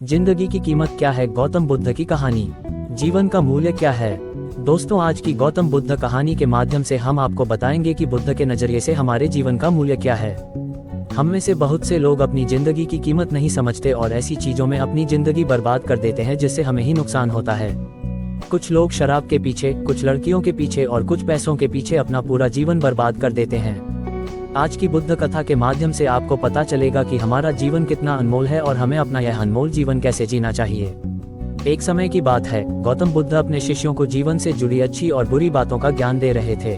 जिंदगी की कीमत क्या है? गौतम बुद्ध की कहानी। जीवन का मूल्य क्या है? दोस्तों, आज की गौतम बुद्ध कहानी के माध्यम से हम आपको बताएंगे कि बुद्ध के नजरिए से हमारे जीवन का मूल्य क्या है। हम में से बहुत से लोग अपनी जिंदगी की कीमत नहीं समझते और ऐसी चीजों में अपनी जिंदगी बर्बाद कर देते हैं जिससे हमें ही नुकसान होता है। कुछ लोग शराब के पीछे, कुछ लड़कियों के पीछे और कुछ पैसों के पीछे अपना पूरा जीवन बर्बाद कर देते हैं। आज की बुद्ध कथा के माध्यम से आपको पता चलेगा कि हमारा जीवन कितना अनमोल है और हमें अपना यह अनमोल जीवन कैसे जीना चाहिए। एक समय की बात है, गौतम बुद्ध अपने शिष्यों को जीवन से जुड़ी अच्छी और बुरी बातों का ज्ञान दे रहे थे।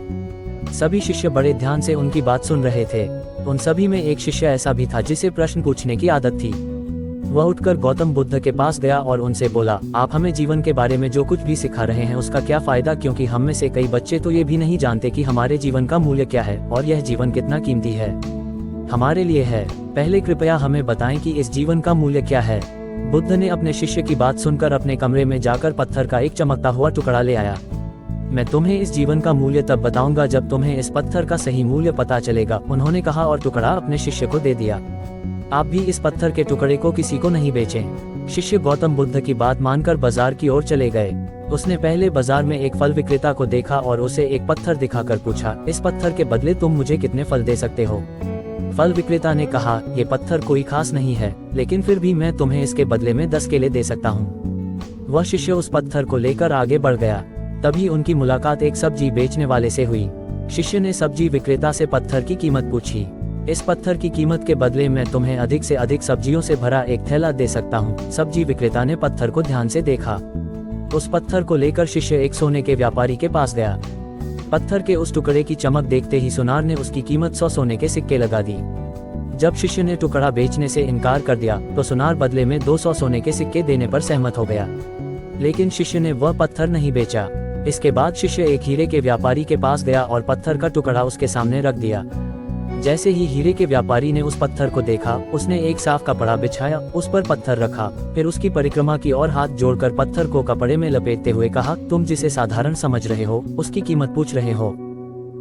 सभी शिष्य बड़े ध्यान से उनकी बात सुन रहे थे। उन सभी में एक शिष्य ऐसा भी था जिसे प्रश्न पूछने की आदत थी। वह उठकर गौतम बुद्ध के पास गया और उनसे बोला, आप हमें जीवन के बारे में जो कुछ भी सिखा रहे हैं उसका क्या फायदा, क्योंकि हम में से कई बच्चे तो ये भी नहीं जानते कि हमारे जीवन का मूल्य क्या है और यह जीवन कितना कीमती है हमारे लिए है। पहले कृपया हमें बताएं कि इस जीवन का मूल्य क्या है। बुद्ध ने अपने शिष्य की बात सुनकर अपने कमरे में जाकर पत्थर का एक चमकता हुआ टुकड़ा ले आया। मैं तुम्हें इस जीवन का मूल्य तब बताऊंगा जब तुम्हें इस पत्थर का सही मूल्य पता चलेगा, उन्होंने कहा और टुकड़ा अपने शिष्य को दे दिया। आप भी इस पत्थर के टुकड़े को किसी को नहीं बेचें। शिष्य गौतम बुद्ध की बात मानकर बाजार की ओर चले गए। उसने पहले बाजार में एक फल विक्रेता को देखा और उसे एक पत्थर दिखाकर पूछा, इस पत्थर के बदले तुम मुझे कितने फल दे सकते हो? फल विक्रेता ने कहा, ये पत्थर कोई खास नहीं है, लेकिन फिर भी मैं तुम्हें इसके बदले में 10 केले दे सकता हूँ। वह शिष्य उस पत्थर को लेकर आगे बढ़ गया। तभी उनकी मुलाकात एक सब्जी बेचने वाले से हुई। शिष्य ने सब्जी विक्रेता से पत्थर की कीमत पूछी। इस पत्थर की कीमत के बदले मैं तुम्हें अधिक से अधिक सब्जियों से भरा एक थैला दे सकता हूँ। सब्जी विक्रेता ने पत्थर को ध्यान से देखा। उस पत्थर को लेकर शिष्य एक सोने के व्यापारी के पास गया। पत्थर के उस टुकड़े की चमक देखते ही सुनार ने उसकी कीमत 100 सोने के सिक्के लगा दी। जब शिष्य ने टुकड़ा बेचने से इनकार कर दिया तो सुनार बदले में 200 सोने के सिक्के देने पर सहमत हो गया, लेकिन शिष्य ने वह पत्थर नहीं बेचा। इसके बाद शिष्य एक हीरे के व्यापारी के पास गया और पत्थर का टुकड़ा उसके सामने रख दिया। जैसे ही हीरे के व्यापारी ने उस पत्थर को देखा, उसने एक साफ कपड़ा बिछाया, उस पर पत्थर रखा, फिर उसकी परिक्रमा की और हाथ जोड़कर पत्थर को कपड़े में लपेटते हुए कहा, तुम जिसे साधारण समझ रहे हो उसकी कीमत पूछ रहे हो।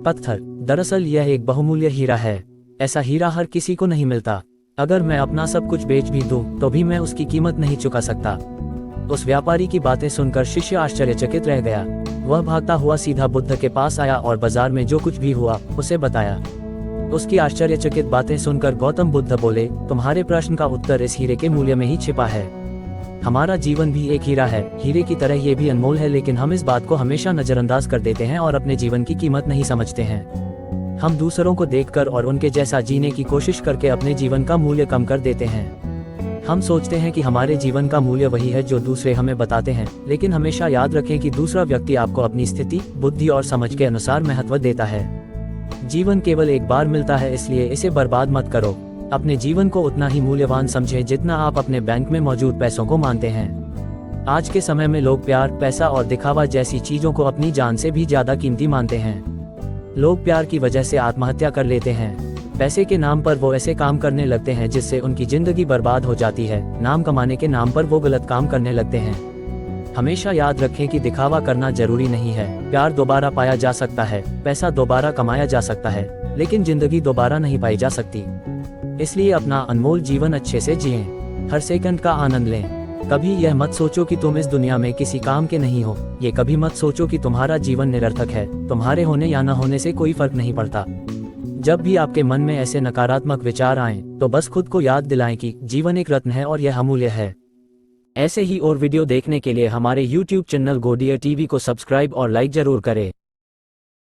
पत्थर, दरअसल यह एक बहुमूल्य हीरा है। ऐसा हीरा हर किसी को नहीं मिलता। अगर मैं अपना सब कुछ बेच भी दूं तो भी मैं उसकी कीमत नहीं चुका सकता। उस व्यापारी की बातें सुनकर शिष्य आश्चर्यचकित रह गया। वह भागता हुआ सीधा बुद्ध के पास आया और बाजार में जो कुछ भी हुआ उसे बताया। उसकी आश्चर्यचकित बातें सुनकर गौतम बुद्ध बोले, तुम्हारे प्रश्न का उत्तर इस हीरे के मूल्य में ही छिपा है। हमारा जीवन भी एक हीरा है, हीरे की तरह ये भी अनमोल है, लेकिन हम इस बात को हमेशा नजरअंदाज कर देते हैं और अपने जीवन की कीमत नहीं समझते हैं। हम दूसरों को देखकर और उनके जैसा जीने की कोशिश करके अपने जीवन का मूल्य कम कर देते हैं। हम सोचते हैं कि हमारे जीवन का मूल्य वही है जो दूसरे हमें बताते हैं, लेकिन हमेशा याद रखें कि दूसरा व्यक्ति आपको अपनी स्थिति, बुद्धि और समझ के अनुसार महत्व देता है। जीवन केवल एक बार मिलता है, इसलिए इसे बर्बाद मत करो। अपने जीवन को उतना ही मूल्यवान समझें जितना आप अपने बैंक में मौजूद पैसों को मानते हैं। आज के समय में लोग प्यार, पैसा और दिखावा जैसी चीजों को अपनी जान से भी ज्यादा कीमती मानते हैं। लोग प्यार की वजह से आत्महत्या कर लेते हैं। पैसे के नाम पर वो ऐसे काम करने लगते हैं जिससे उनकी जिंदगी बर्बाद हो जाती है। नाम कमाने के नाम पर वो गलत काम करने लगते हैं। हमेशा याद रखें कि दिखावा करना जरूरी नहीं है। प्यार दोबारा पाया जा सकता है, पैसा दोबारा कमाया जा सकता है, लेकिन जिंदगी दोबारा नहीं पाई जा सकती। इसलिए अपना अनमोल जीवन अच्छे से जिएं। हर सेकंड का आनंद लें। कभी यह मत सोचो कि तुम इस दुनिया में किसी काम के नहीं हो। ये कभी मत सोचो कि तुम्हारा जीवन निरर्थक है। तुम्हारे होने या न होने से कोई फर्क नहीं पड़ता। जब भी आपके मन में ऐसे नकारात्मक विचार आएं, तो बस खुद को याद दिलाएं कि जीवन एक रत्न है और यह अमूल्य है। ऐसे ही और वीडियो देखने के लिए हमारे YouTube चैनल गोडिया टीवी को सब्सक्राइब और लाइक जरूर करें।